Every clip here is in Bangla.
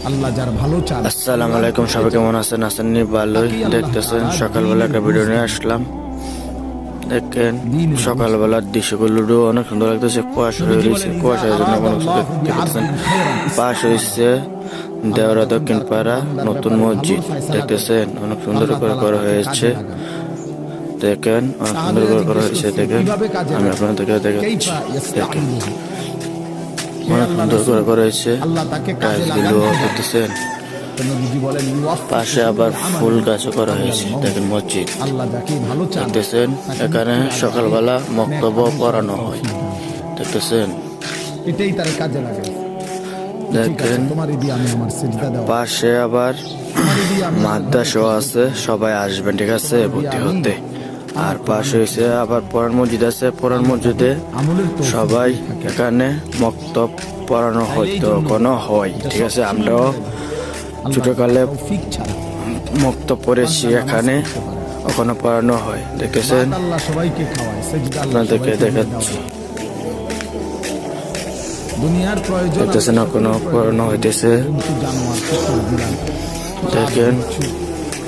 আল্লাহ যার ভালো চান। আসসালামু আলাইকুম, সবাই কেমন আছেন? আসেননি ভালোই দেখতেছেন। সকালবেলা একটা ভিডিও নিয়ে আসলাম। দেখেন সকালবেলার দৃশ্যগুলো অনেক সুন্দর লাগতেছে। কুয়াশা হয়ে রয়েছে, কুয়াশার জন্য অনেক সুন্দর দেখতেছেন। পাশ হয়েছে দেওরা দক্ষিণ পাড়া নতুন মসজিদ, দেখতেছেন অনেক সুন্দর করে করা হয়েছে। দেখেন অনেক সুন্দর করে করা হয়েছে। দেখেন আমি আপনাদেরকে দেখাচ্ছি। দেখেন অনেক সুন্দর করে করা হয়েছে। টাইলসগুলো দেখতেছেন। পাশে আবার ফুল গাছও করা হয়েছে। দেখেন মসজিদ দেখতেছেন। এখানে সকালবেলা বক্তব্য পড়ানো হয়, দেখতেছেন। এটাই তার কাজে লাগে। দেখেন পাশে আবার মাদ্রাসাও আছে, সবাই আসবেন, ঠিক আছে, ভর্তি হতে। আর পাশে হয়েছে আবার পড়ার মসজিদ আছে। পড়ার মসজিদে সবাই এখানে মক্তব পড়ানো হয়তো কোনো হয়, ঠিক আছে। আমরাও ছোটকালে মক্তব পড়েছি, এখানে ওখানে পড়ানো হয়, দেখতেছেন। আপনাদেরকে দেখাচ্ছি, দুনিয়ার প্রয়োজন দেখতেছেন ওখানে পড়ানো হইতেছে। দেখেন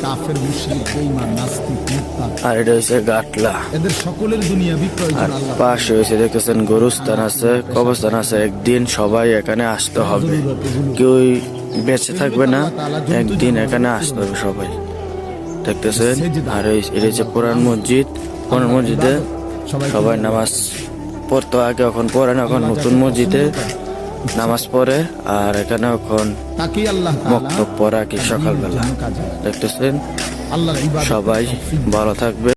কাফের, মুশরিক, বেঈমান, নাস্তিক, মুরতাদ, আর এটা হচ্ছে গাটলা। এদের সকলের দুনিয়াবি প্রয়োজন আর আল্লাহ। পাশে হয়েছে দেখতেছেন গরুস্থান আছে, কবরস্থান আছে। একদিন সবাই এখানে আসতে হবে, কেউ বেঁচে থাকবে না, একদিন এখানে আসতে হবে সবাই, দেখতেছেন। আর এটা হচ্ছে পুরান মসজিদ। পুরান মসজিদে সবাই নামাজ পড়তো আগে, এখন পড়ে না, এখন নতুন মসজিদে নামাজ পড়ে। আর এখানে এখন তাকেই আল্লাহ মক্তব পড়া কি সকালবেলা, দেখতেছেন। আল্লাহর ইবাদত সবাই ভালো থাকবে।